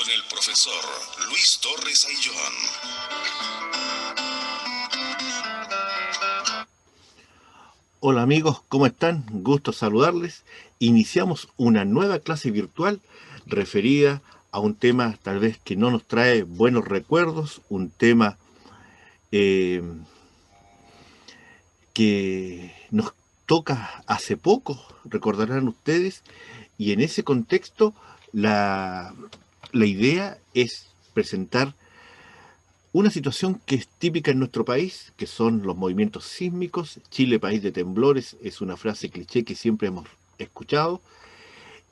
con el profesor Luis Torres Aillón. Hola amigos, ¿cómo están? Gusto saludarles. Iniciamos una nueva clase virtual referida a un tema tal vez que no nos trae buenos recuerdos, un tema eh, que nos toca hace poco, recordarán ustedes, y en ese contexto la idea es presentar una situación que es típica en nuestro país, que son los movimientos sísmicos. Chile, país de temblores, es una frase cliché que siempre hemos escuchado.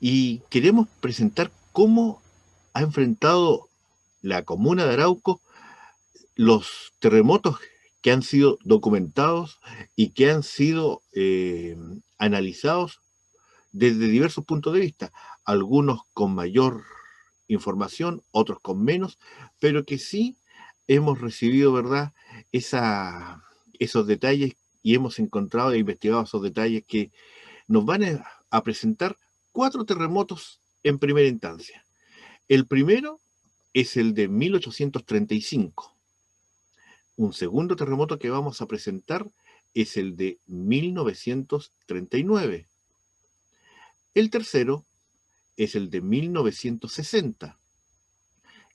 Y queremos presentar cómo ha enfrentado la comuna de Arauco los terremotos que han sido documentados y que han sido analizados desde diversos puntos de vista, algunos con mayor información, otros con menos, pero que sí hemos recibido, ¿verdad?, esos detalles y hemos encontrado e investigado esos detalles que nos van a presentar 4 terremotos en primera instancia. El primero es el de 1835. Un segundo terremoto que vamos a presentar es el de 1939. El tercero es el de 1960.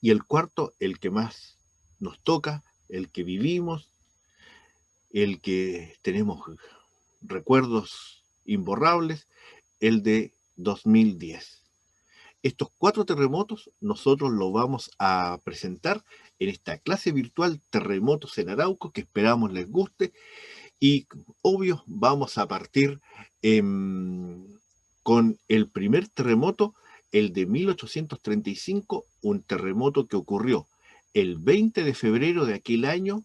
Y el cuarto, el que más nos toca, el que vivimos, el que tenemos recuerdos imborrables, el de 2010. Estos 4 terremotos nosotros los vamos a presentar en esta clase virtual Terremotos en Arauco, que esperamos les guste. Y obvio, vamos a partir eh, con el primer terremoto, el de 1835, un terremoto que ocurrió el 20 de febrero de aquel año,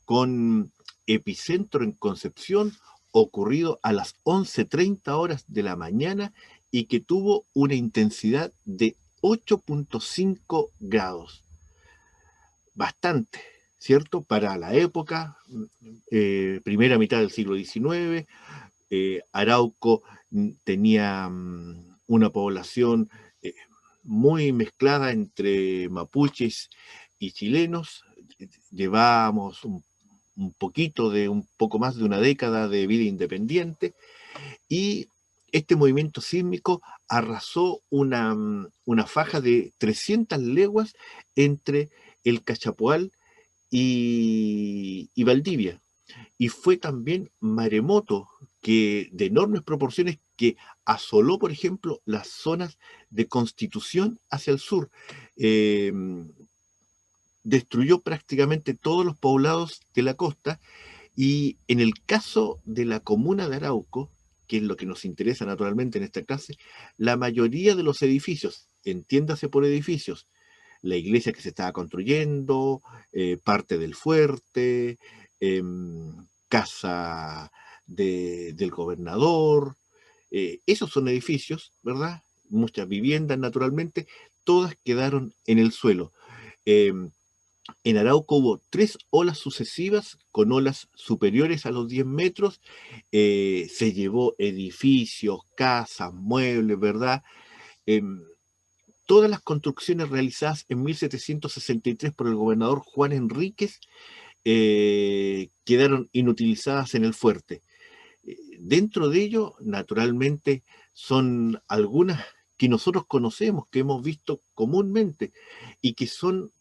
con epicentro en Concepción, ocurrido a las 11:30 horas de la mañana y que tuvo una intensidad de 8.5 grados. Bastante, ¿cierto? Para la época, primera mitad del siglo XIX. Arauco tenía una población eh, muy mezclada entre mapuches y chilenos. Llevábamos un poco más de una década de vida independiente, y este movimiento sísmico arrasó una faja de 300 leguas entre el Cachapoal y Valdivia. Y fue también maremoto de enormes proporciones que asoló, por ejemplo, las zonas de Constitución hacia el sur. Eh, Destruyó prácticamente todos los poblados de la costa, y en el caso de la comuna de Arauco, que es lo que nos interesa naturalmente en esta clase, la mayoría de los edificios, entiéndase por edificios, la iglesia que se estaba construyendo, parte del fuerte, casa del gobernador, esos son edificios, ¿verdad? Muchas viviendas naturalmente, todas quedaron en el suelo. Em, en Arauco hubo 3 olas sucesivas con olas superiores a los 10 metros. Se llevó edificios, casas, muebles, ¿verdad? Em, Todas las construcciones realizadas en 1763 por el gobernador Juan Enríquez quedaron inutilizadas en el fuerte. Dentro de ello, naturalmente, son algunas que nosotros conocemos, que hemos visto comúnmente y que son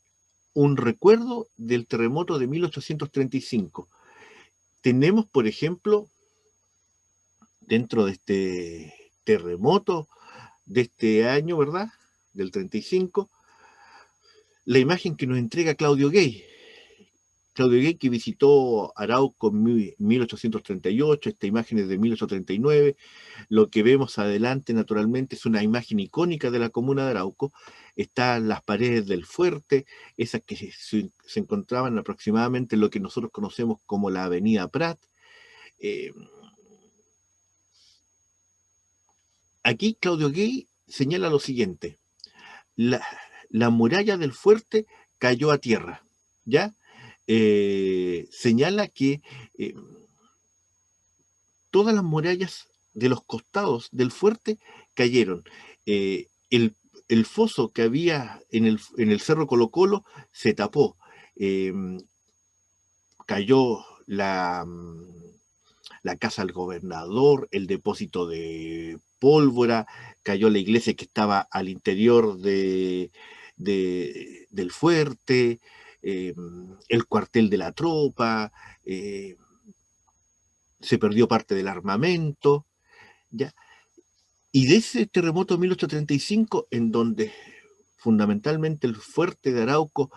un recuerdo del terremoto de 1835. Tenemos, por ejemplo, dentro de este terremoto de este año, ¿verdad? Del 35, la imagen que nos entrega Claudio Gay. Claudio Gay, que visitó Arauco en 1838, esta imagen es de 1839. Lo que vemos adelante, naturalmente, es una imagen icónica de la comuna de Arauco. Están las paredes del fuerte, esas que se encontraban aproximadamente en lo que nosotros conocemos como la Avenida Prat. Eh, Aquí Claudio Gay señala lo siguiente: la, la muralla del fuerte cayó a tierra, ¿ya? Señala que eh, todas las murallas de los costados del fuerte cayeron. El el foso que había en el Cerro Colo Colo se tapó. Eh, Cayó la casa del gobernador, el depósito de pólvora, cayó la iglesia que estaba al interior del fuerte, el cuartel de la tropa, se perdió parte del armamento, ¿ya? Y de ese terremoto de 1835, en donde fundamentalmente el fuerte de Arauco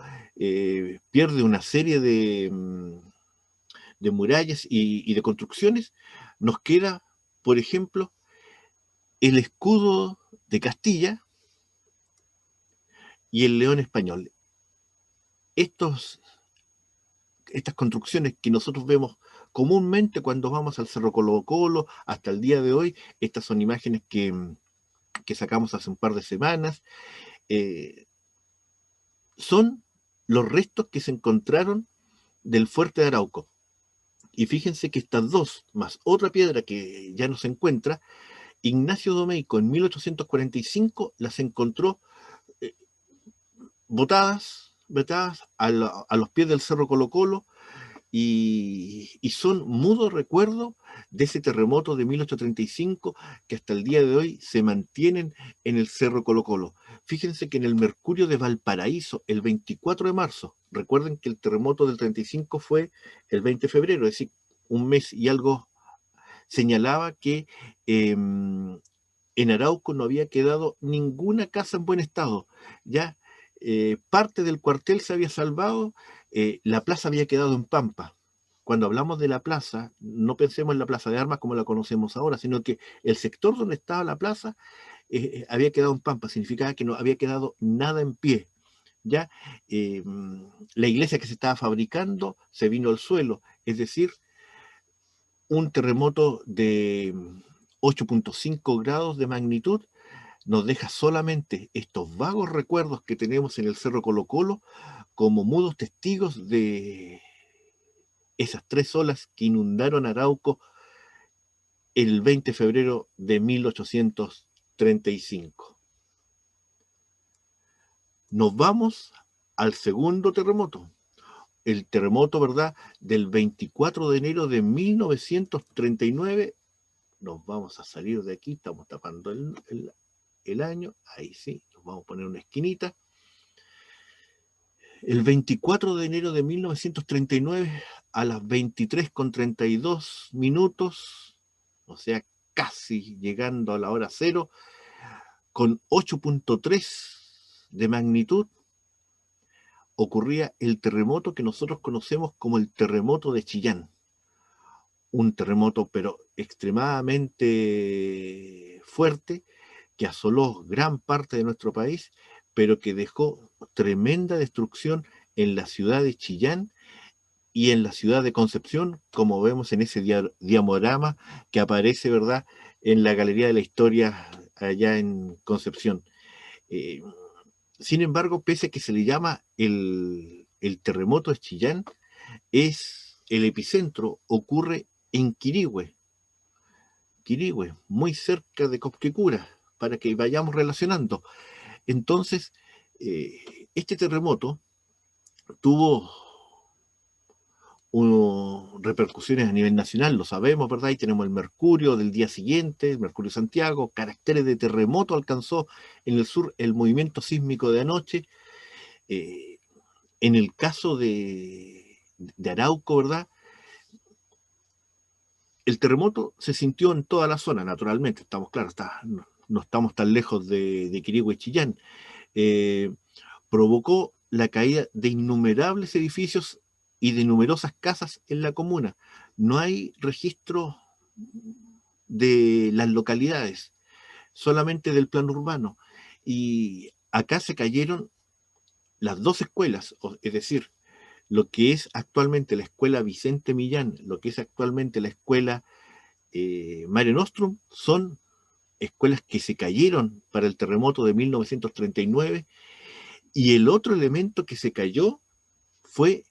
pierde una serie de murallas y de construcciones, nos queda, por ejemplo, el escudo de Castilla y el león español. Estos, estas construcciones que nosotros vemos comúnmente cuando vamos al Cerro Colo Colo, hasta el día de hoy, estas son imágenes que sacamos hace un par de semanas, eh, son los restos que se encontraron del fuerte de Arauco. Y fíjense que estas dos, más otra piedra que ya no se encuentra, Ignacio Domeyko en 1845 las encontró eh, botadas a los pies del Cerro Colo Colo y son mudo recuerdo de ese terremoto de 1835 que hasta el día de hoy se mantienen en el Cerro Colo Colo. Fíjense que en el Mercurio de Valparaíso, el 24 de marzo, recuerden que el terremoto del 35 fue el 20 de febrero, es decir, un mes y algo, señalaba que en Arauco no había quedado ninguna casa en buen estado, ya parte del cuartel se había salvado, la plaza había quedado en pampa. Cuando hablamos de la plaza, no pensemos en la plaza de armas como la conocemos ahora, sino que el sector donde estaba la plaza había quedado en pampa, significaba que no había quedado nada en pie. Ya eh, la iglesia que se estaba fabricando se vino al suelo, es decir, un terremoto de 8.5 grados de magnitud nos deja solamente estos vagos recuerdos que tenemos en el Cerro Colo Colo como mudos testigos de esas tres olas que inundaron Arauco el 20 de febrero de 1835. Nos vamos al segundo terremoto, el terremoto, ¿verdad?, del 24 de enero de 1939. Nos vamos a salir de aquí, estamos tapando el año, ahí sí, nos vamos a poner una esquinita. El 24 de enero de 1939, a las 23:32, o sea, casi llegando a la hora cero, con 8.3 de magnitud, ocurría el terremoto que nosotros conocemos como el terremoto de Chillán. Un terremoto, pero extremadamente fuerte, que asoló gran parte de nuestro país, pero que dejó tremenda destrucción en la ciudad de Chillán y en la ciudad de Concepción, como vemos en ese diagrama que aparece, ¿verdad?, en la Galería de la Historia allá en Concepción. Eh, Sin embargo, pese a que se le llama el terremoto de Chillán, es el epicentro, ocurre en Quirihue, muy cerca de Copquecura, para que vayamos relacionando. Entonces, este terremoto tuvo repercusiones a nivel nacional, lo sabemos, ¿verdad? Y tenemos el Mercurio del día siguiente, el Mercurio Santiago, caracteres de terremoto alcanzó en el sur el movimiento sísmico de anoche. Eh, en el caso de Arauco, ¿verdad? El terremoto se sintió en toda la zona, naturalmente, estamos claros, no estamos tan lejos de Quirihue y Chillán. Eh, Provocó la caída de innumerables edificios y de numerosas casas en la comuna. No hay registro de las localidades, solamente del plano urbano. Y acá se cayeron las dos escuelas, es decir, lo que es actualmente la escuela Vicente Millán, lo que es actualmente la escuela Mare Nostrum, son escuelas que se cayeron para el terremoto de 1939, y el otro elemento que se cayó fue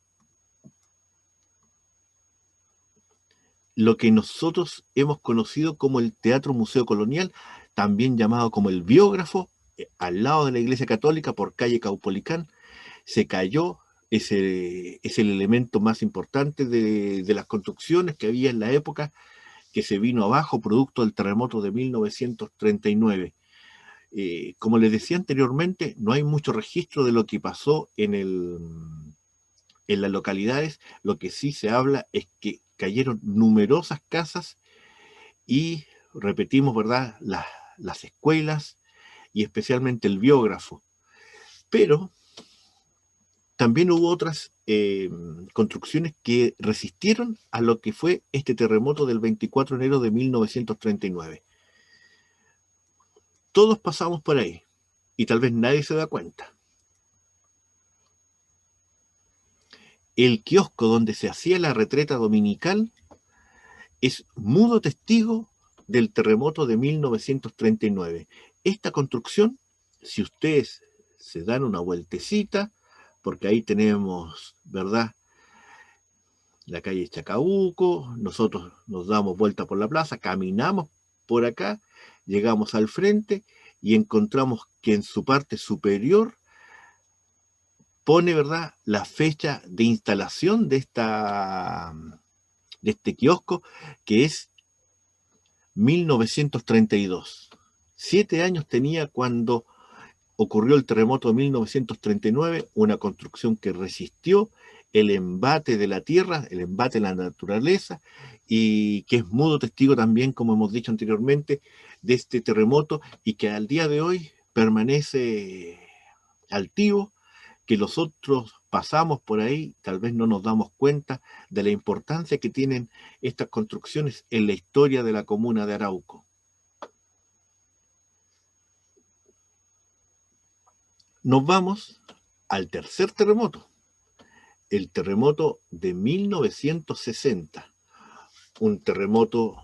lo que nosotros hemos conocido como el Teatro Museo Colonial, también llamado como el Biógrafo, al lado de la iglesia católica, por calle Caupolicán, se cayó. Es el elemento más importante de las construcciones que había en la época, que se vino abajo producto del terremoto de 1939. Como les decía anteriormente, no hay mucho registro de lo que pasó en las localidades. Lo que sí se habla es que cayeron numerosas casas y, repetimos, ¿verdad?, las escuelas y especialmente el biógrafo. Pero también hubo otras construcciones que resistieron a lo que fue este terremoto del 24 de enero de 1939. Todos pasamos por ahí y tal vez nadie se da cuenta. El kiosco donde se hacía la retreta dominical es mudo testigo del terremoto de 1939. Esta construcción, si ustedes se dan una vueltecita, porque ahí tenemos, ¿verdad?, la calle Chacabuco, nosotros nos damos vuelta por la plaza, caminamos por acá, llegamos al frente y encontramos que en su parte superior pone, ¿verdad?, la fecha de instalación de este kiosco, que es 1932. 7 años tenía cuando ocurrió el terremoto de 1939, una construcción que resistió el embate de la tierra, el embate de la naturaleza, y que es mudo testigo también, como hemos dicho anteriormente, de este terremoto, y que al día de hoy permanece altivo, que los otros pasamos por ahí, tal vez no nos damos cuenta de la importancia que tienen estas construcciones en la historia de la comuna de Arauco. Nos vamos al tercer terremoto, el terremoto de 1960, un terremoto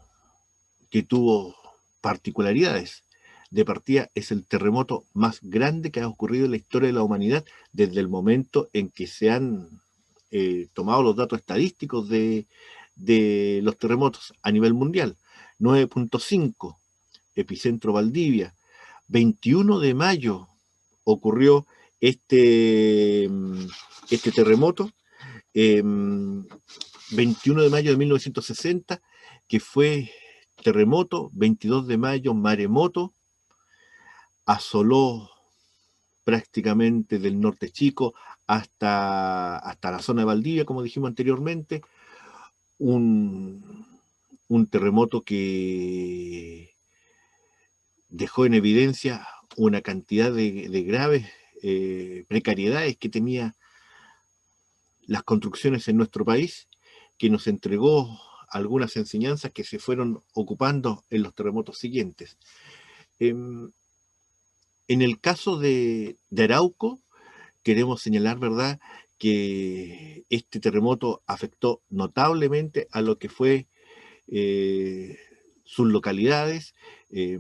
que tuvo particularidades. De partida, es el terremoto más grande que ha ocurrido en la historia de la humanidad desde el momento en que se han tomado los datos estadísticos de los terremotos a nivel mundial. 9.5, epicentro Valdivia. 21 de mayo ocurrió este terremoto, 21 de mayo de 1960, que fue terremoto. 22 de mayo, maremoto, asoló prácticamente del norte chico hasta la zona de Valdivia, como dijimos anteriormente. Un terremoto que dejó en evidencia una cantidad de graves precariedades que tenía las construcciones en nuestro país, que nos entregó algunas enseñanzas que se fueron ocupando en los terremotos siguientes. En el caso de Arauco, queremos señalar, ¿verdad?, que este terremoto afectó notablemente a lo que fue sus localidades. Eh,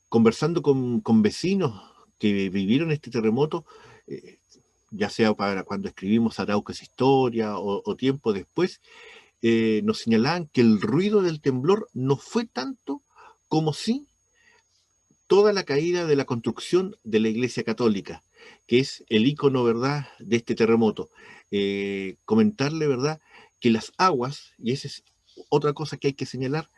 Conversando con vecinos que vivieron este terremoto, eh, ya sea para cuando escribimos Arauco es historia o tiempo después, nos señalaban que el ruido del temblor no fue tanto como sí toda la caída de la construcción de la Iglesia Católica, que es el icono, ¿verdad?, de este terremoto. Comentarle, ¿verdad?, que las aguas, y esa es otra cosa que hay que señalar,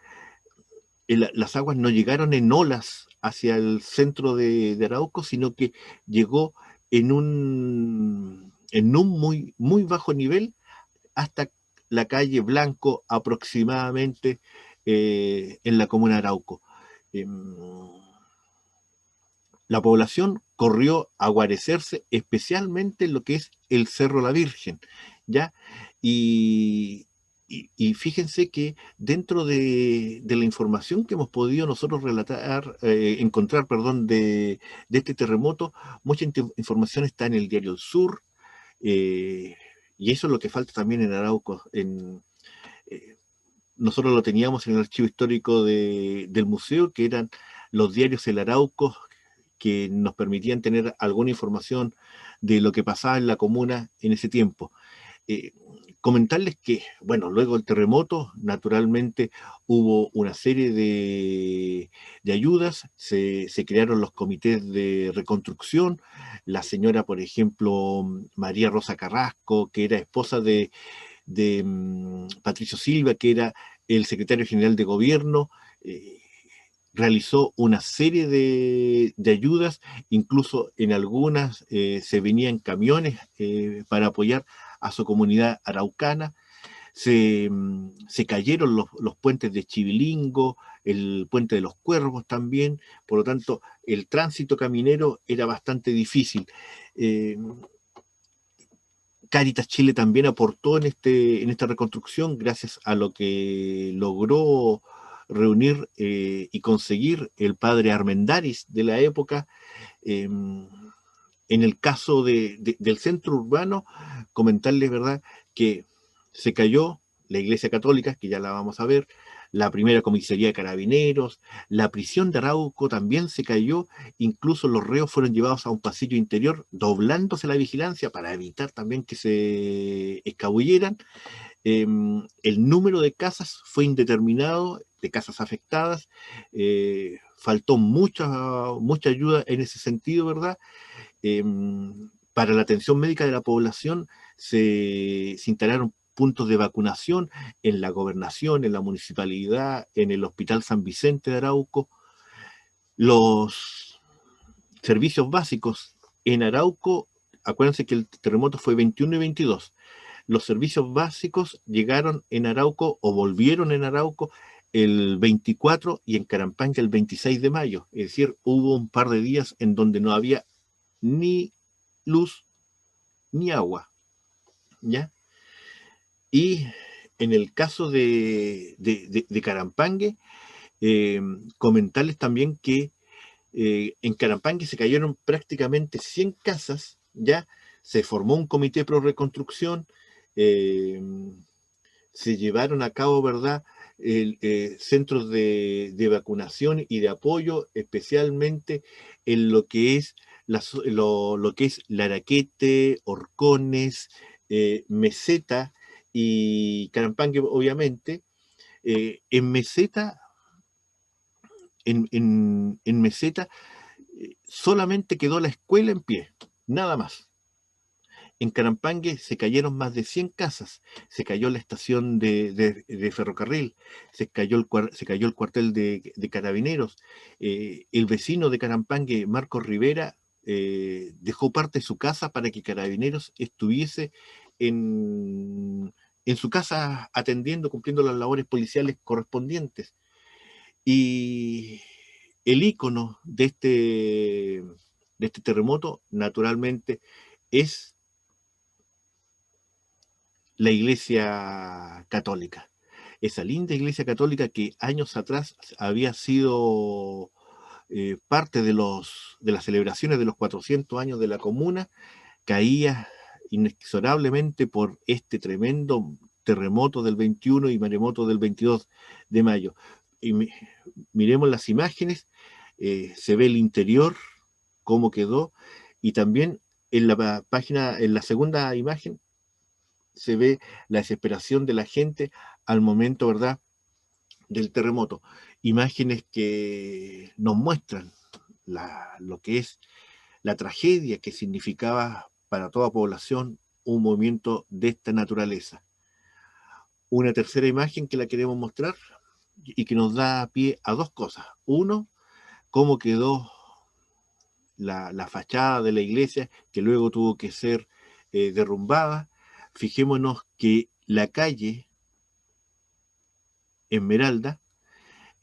las aguas no llegaron en olas hacia el centro de Arauco, sino que llegó en un muy, muy bajo nivel hasta la calle Blanco aproximadamente, en la comuna de Arauco. Eh, la población corrió a guarecerse, especialmente en lo que es el Cerro La Virgen, ¿ya? Y fíjense que dentro de la información que hemos podido nosotros encontrar, perdón, de este terremoto, mucha información está en el diario El Sur, eh, y eso es lo que falta también en Arauco. Eh, Nosotros lo teníamos en el archivo histórico del museo, que eran los diarios El Arauco, que nos permitían tener alguna información de lo que pasaba en la comuna en ese tiempo. Eh, Comentarles que, bueno, luego del terremoto, naturalmente hubo una serie de ayudas, se crearon los comités de reconstrucción. La señora, por ejemplo, María Rosa Carrasco, que era esposa de Patricio Silva, que era el secretario general de gobierno, realizó una serie de ayudas, incluso en algunas se venían camiones para apoyar a su comunidad araucana. Se cayeron los puentes de Chivilingo, el puente de los Cuervos también, por lo tanto el tránsito caminero era bastante difícil. Eh, Cáritas Chile también aportó en esta reconstrucción gracias a lo que logró reunir y conseguir el padre Armendáriz de la época. En el caso del centro urbano, comentarles, ¿verdad?, que se cayó la Iglesia Católica, que ya la vamos a ver, la primera comisaría de carabineros, la prisión de Arauco también se cayó, incluso los reos fueron llevados a un pasillo interior, doblándose la vigilancia para evitar también que se escabulleran. El número de casas fue indeterminado, de casas afectadas, faltó mucha ayuda en ese sentido, ¿verdad? Eh, para la atención médica de la población se instalaron puntos de vacunación en la gobernación, en la municipalidad, en el Hospital San Vicente de Arauco. Los servicios básicos en Arauco, acuérdense que el terremoto fue 21 y 22. Los servicios básicos llegaron en Arauco o volvieron en Arauco el 24 y en Carampanga el 26 de mayo. Es decir, hubo un par de días en donde no había ni luz ni agua, ¿ya? Y en el caso de Carampangue, eh, comentarles también que en Carampangue se cayeron prácticamente 100 casas, ¿ya? Se formó un comité pro reconstrucción, eh, se llevaron a cabo, ¿verdad?, centros de vacunación y de apoyo, especialmente en lo que es lo que es Laraquete, Horcones, Meseta y Carampangue, obviamente. En Meseta, en Meseta, solamente quedó la escuela en pie, nada más. En Carampangue se cayeron más de 100 casas, se cayó la estación de ferrocarril, se cayó el cuartel de carabineros. El vecino de Carampangue, Marcos Rivera, dejó parte de su casa para que Carabineros estuviese en, en su casa atendiendo, cumpliendo las labores policiales correspondientes. Y el ícono de este terremoto, naturalmente, es la Iglesia Católica. Esa linda Iglesia Católica que años atrás había sido parte de las celebraciones de los 400 años de la Comuna, caía inexorablemente por este tremendo terremoto del 21 y maremoto del 22 de mayo. Y miremos las imágenes, se ve el interior, cómo quedó, y también en la página, en la segunda imagen, se ve la desesperación de la gente al momento, ¿verdad?, del terremoto. Imágenes que nos muestran lo que es la tragedia que significaba para toda población un movimiento de esta naturaleza. Una tercera imagen que la queremos mostrar y que nos da pie a dos cosas. Uno, cómo quedó la fachada de la iglesia, que luego tuvo que ser derrumbada. Fijémonos que la calle Esmeralda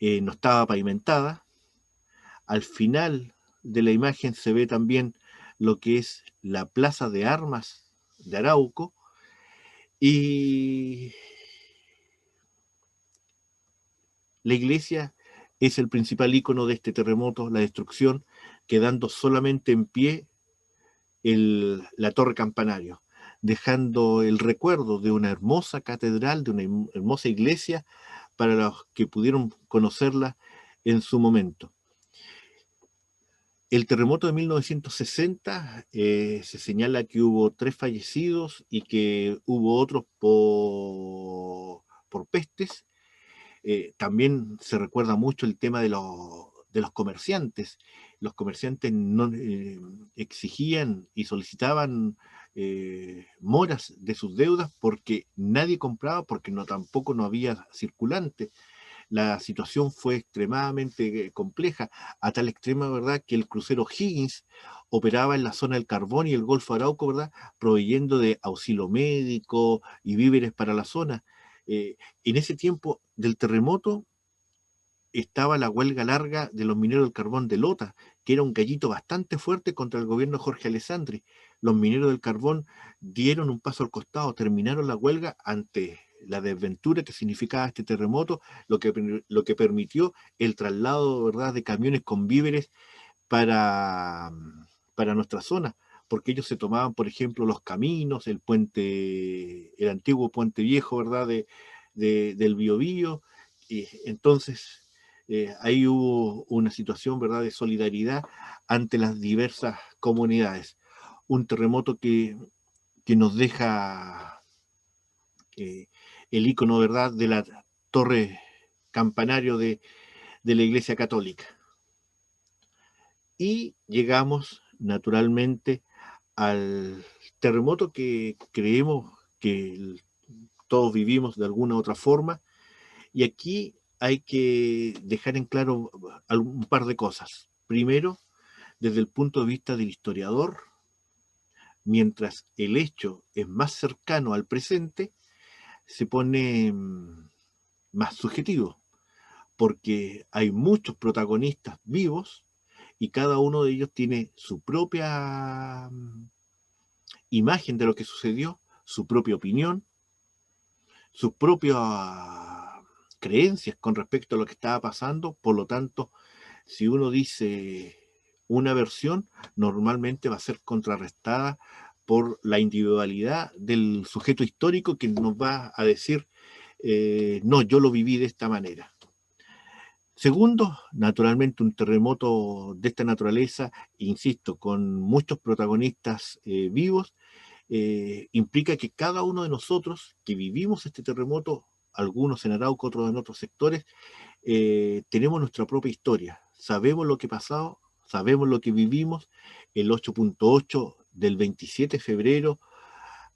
no estaba pavimentada. Al final de la imagen se ve también lo que es la plaza de armas de Arauco, y la iglesia es el principal ícono de este terremoto, la destrucción, quedando solamente en pie la torre campanario, dejando el recuerdo de una hermosa catedral, de una hermosa iglesia, para los que pudieron conocerla en su momento. El terremoto de 1960 se señala que hubo 3 fallecidos y que hubo otros por pestes. También se recuerda mucho el tema de los comerciantes. Los comerciantes no, exigían y solicitaban moras de sus deudas porque nadie compraba, porque no, tampoco no había circulante. La situación fue extremadamente compleja, a tal extrema, ¿verdad?, que el crucero Higgins operaba en la zona del Carbón y el Golfo Arauco, ¿verdad?, proveyendo de auxilio médico y víveres para la zona. En ese tiempo del terremoto estaba la huelga larga de los mineros del carbón de Lota, que era un gallito bastante fuerte contra el gobierno de Jorge Alessandri. Los mineros del carbón dieron un paso al costado, terminaron la huelga ante la desventura que significaba este terremoto, lo que permitió el traslado, ¿verdad?, de camiones con víveres para, para nuestra zona, porque ellos se tomaban, por ejemplo, los caminos, el puente, el antiguo puente viejo, ¿verdad?, del Biobío, y entonces ahí hubo una situación, ¿verdad?, de solidaridad ante las diversas comunidades. Un terremoto que nos deja el icono, ¿verdad?, de la torre campanario de la Iglesia Católica. Y llegamos naturalmente al terremoto que creemos que todos vivimos de alguna u otra forma. Y aquí hay que dejar en claro un par de cosas. Primero, desde el punto de vista del historiador, mientras el hecho es más cercano al presente, se pone más subjetivo, porque hay muchos protagonistas vivos y cada uno de ellos tiene su propia imagen de lo que sucedió, su propia opinión, sus propias creencias con respecto a lo que estaba pasando. Por lo tanto, si uno dice una versión, normalmente va a ser contrarrestada por la individualidad del sujeto histórico que nos va a decir, no, yo lo viví de esta manera. Segundo, naturalmente un terremoto de esta naturaleza, insisto, con muchos protagonistas vivos, implica que cada uno de nosotros que vivimos este terremoto, algunos en Arauco, otros en otros sectores, tenemos nuestra propia historia, sabemos lo que ha pasado, sabemos lo que vivimos. El 8.8 del 27 de febrero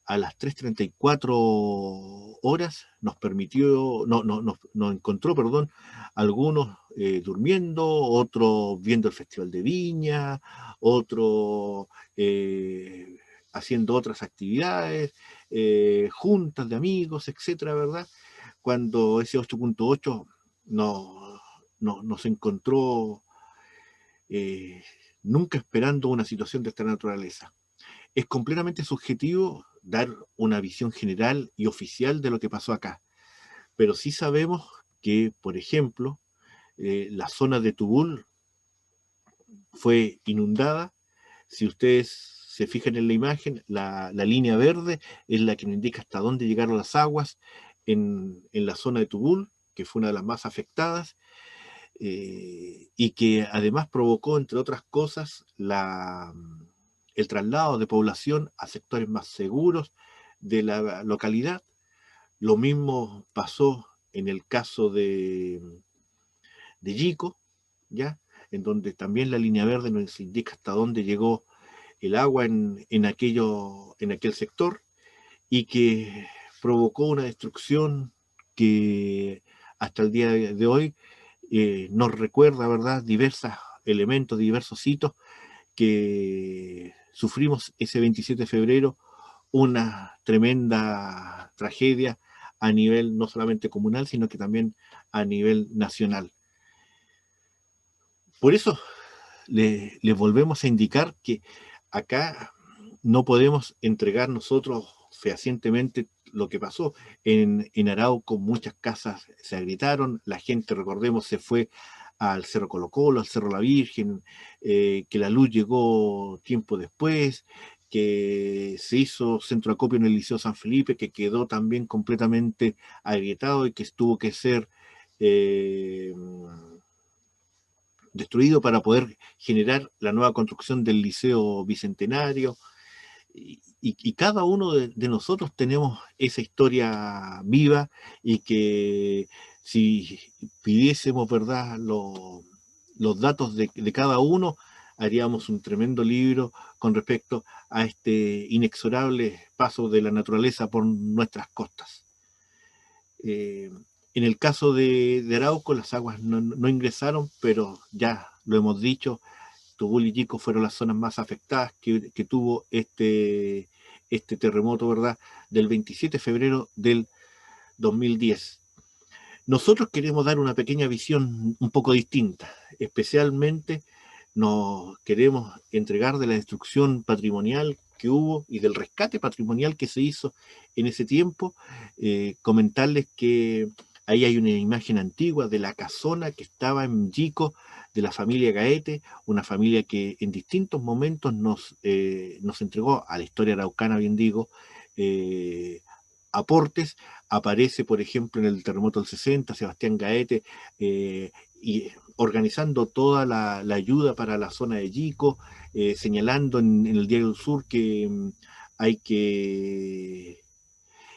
a las 3:34 horas nos permitió, nos encontró, perdón, algunos durmiendo, otros viendo el Festival de Viña, otros haciendo otras actividades, juntas de amigos, etcétera, ¿verdad? Cuando ese 8.8 nos encontró eh, nunca esperando una situación de esta naturaleza. Es completamente subjetivo dar una visión general y oficial de lo que pasó acá, pero sí sabemos que, por ejemplo, la zona de Tubul fue inundada. Si ustedes se fijan en la imagen, la línea verde es la que nos indica hasta dónde llegaron las aguas en la zona de Tubul, que fue una de las más afectadas, y que además provocó, entre otras cosas, el traslado de población a sectores más seguros de la localidad. Lo mismo pasó en el caso de Yico, ¿ya? En donde también la línea verde nos indica hasta dónde llegó el agua en aquel sector, y que provocó una destrucción que hasta el día de hoy nos recuerda, ¿verdad?, diversos elementos, diversos hitos que sufrimos ese 27 de febrero, una tremenda tragedia a nivel no solamente comunal, sino que también a nivel nacional. Por eso les volvemos a indicar que acá no podemos entregar nosotros fehacientemente lo que pasó. En Arauco muchas casas se agrietaron, la gente, recordemos, se fue al Cerro Colo Colo, al Cerro La Virgen, que la luz llegó tiempo después, que se hizo centro acopio en el Liceo San Felipe, que quedó también completamente agrietado y que tuvo que ser eh, destruido para poder generar la nueva construcción del Liceo Bicentenario. Y cada uno de nosotros tenemos esa historia viva y que si pidiésemos, ¿verdad?, los datos de cada uno, haríamos un tremendo libro con respecto a este inexorable paso de la naturaleza por nuestras costas. En el caso de Arauco, las aguas no ingresaron, pero ya lo hemos dicho, Tubul y Yico fueron las zonas más afectadas que tuvo este terremoto, ¿verdad?, del 27 de febrero del 2010. Nosotros queremos dar una pequeña visión un poco distinta, especialmente nos queremos entregar de la destrucción patrimonial que hubo y del rescate patrimonial que se hizo en ese tiempo, comentarles que ahí hay una imagen antigua de la casona que estaba en Yico, de la familia Gaete, una familia que en distintos momentos nos entregó a la historia araucana, bien digo, aportes. Aparece, por ejemplo, en el terremoto del 60, Sebastián Gaete, y organizando toda la ayuda para la zona de Yico, señalando en el Diario del Sur que hay que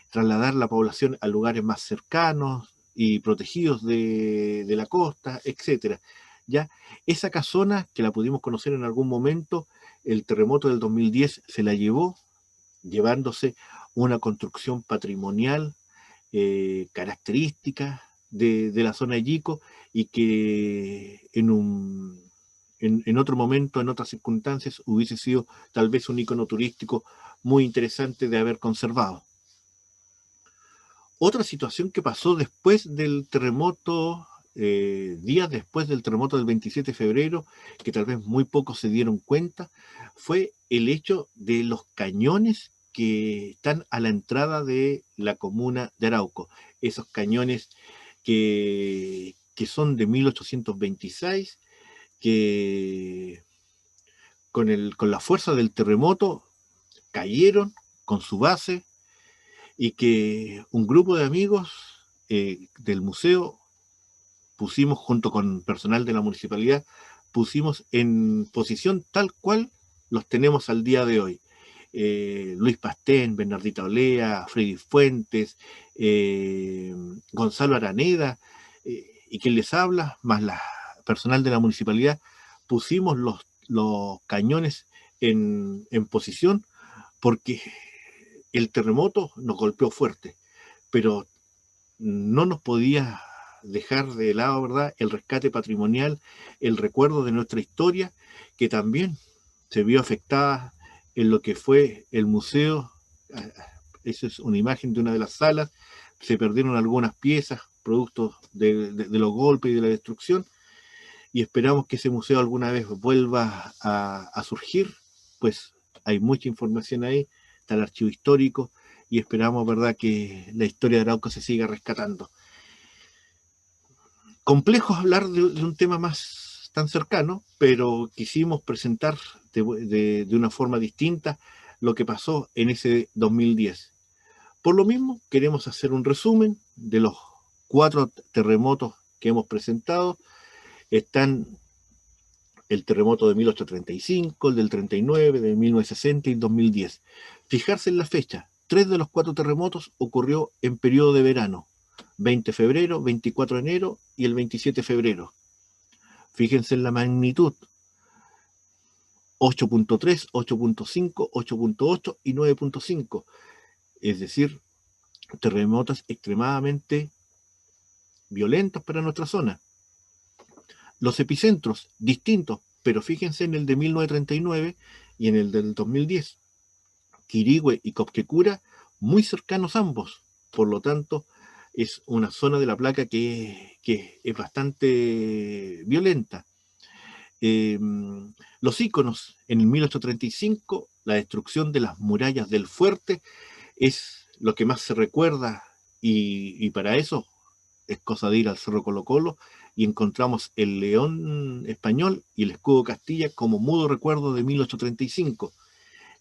trasladar la población a lugares más cercanos y protegidos de la costa, etcétera. Ya esa casona, que la pudimos conocer en algún momento, el terremoto del 2010 se la llevó, llevándose una construcción patrimonial característica de la zona de Yico, y que en otro momento, en otras circunstancias, hubiese sido tal vez un icono turístico muy interesante de haber conservado. Otra situación que pasó después del terremoto, días después del terremoto del 27 de febrero, que tal vez muy pocos se dieron cuenta, fue el hecho de los cañones que están a la entrada de la comuna de Arauco. Esos cañones que son de 1826, que con la fuerza del terremoto cayeron con su base, y que un grupo de amigos del museo pusimos, junto con personal de la municipalidad, pusimos en posición tal cual los tenemos al día de hoy. Luis Pastén, Bernardita Olea, Freddy Fuentes, Gonzalo Araneda, y quien les habla, más la personal de la municipalidad, pusimos los cañones en posición, porque el terremoto nos golpeó fuerte, pero no nos podía dejar de lado, ¿verdad?, el rescate patrimonial, el recuerdo de nuestra historia, que también se vio afectada en lo que fue el museo. Esa es una imagen de una de las salas. Se perdieron algunas piezas, producto de los golpes y de la destrucción, y esperamos que ese museo alguna vez vuelva a surgir, pues hay mucha información ahí, está el archivo histórico, y esperamos, ¿verdad?, que la historia de Arauco se siga rescatando. Complejo hablar de un tema más tan cercano, pero quisimos presentar de una forma distinta lo que pasó en ese 2010. Por lo mismo, queremos hacer un resumen de los 4 terremotos que hemos presentado. Están el terremoto de 1835, el del 39, de 1960 y 2010. Fijarse en la fecha. 3 de los 4 terremotos ocurrió en periodo de verano. 20 de febrero, 24 de enero y el 27 de febrero. Fíjense en la magnitud. 8.3, 8.5, 8.8 y 9.5. Es decir, terremotos extremadamente violentos para nuestra zona. Los epicentros distintos, pero fíjense en el de 1939 y en el del 2010. Quirihue y Copquecura, muy cercanos ambos. Por lo tanto, es una zona de la placa que es bastante violenta. Los íconos: en el 1835, la destrucción de las murallas del fuerte es lo que más se recuerda, y para eso es cosa de ir al Cerro Colo Colo, y encontramos el león español y el escudo Castilla como mudo recuerdo de 1835.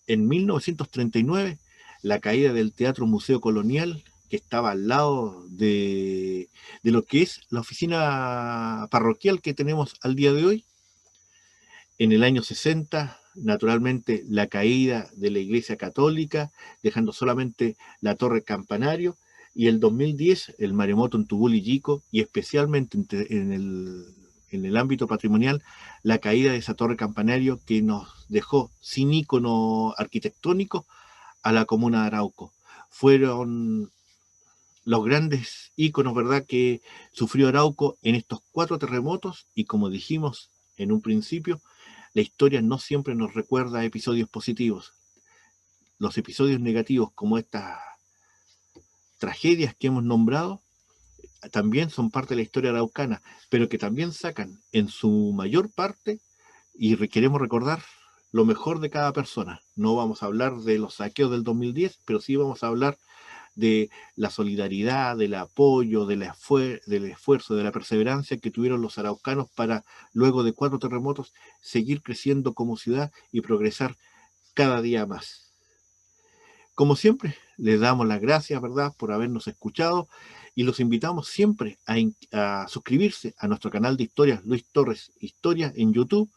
En 1939, la caída del Teatro Museo Colonial, que estaba al lado de lo que es la oficina parroquial que tenemos al día de hoy. En el año 60, naturalmente, la caída de la Iglesia Católica, dejando solamente la torre campanario, y el 2010, el maremoto en Tubul y Yico, y especialmente en el ámbito patrimonial, la caída de esa torre campanario que nos dejó sin ícono arquitectónico a la comuna de Arauco. Fueron los grandes íconos, ¿verdad?, que sufrió Arauco en estos 4 terremotos, y como dijimos en un principio, la historia no siempre nos recuerda episodios positivos. Los episodios negativos, como estas tragedias que hemos nombrado, también son parte de la historia araucana, pero que también sacan en su mayor parte, y queremos recordar, lo mejor de cada persona. No vamos a hablar de los saqueos del 2010, pero sí vamos a hablar de la solidaridad, del apoyo, del esfuerzo, de la perseverancia que tuvieron los araucanos para, luego de 4 terremotos, seguir creciendo como ciudad y progresar cada día más. Como siempre, les damos las gracias, ¿verdad?, por habernos escuchado, y los invitamos siempre a suscribirse a nuestro canal de historias, Luis Torres Historia, en YouTube.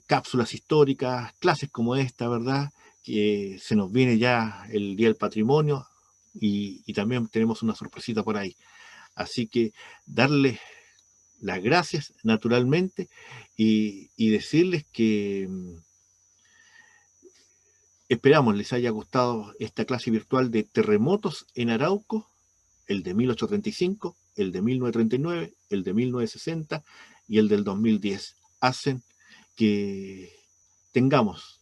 Cápsulas históricas, clases como esta, ¿verdad?, que se nos viene ya el Día del Patrimonio, y también tenemos una sorpresita por ahí. Así que darles las gracias naturalmente, y decirles que esperamos les haya gustado esta clase virtual de terremotos en Arauco, el de 1835, el de 1939, el de 1960 y el del 2010. Hacen que tengamos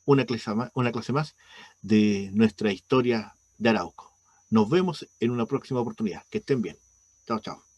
una clase más de nuestra historia de Arauco. Nos vemos en una próxima oportunidad. Que estén bien. Chao, chao.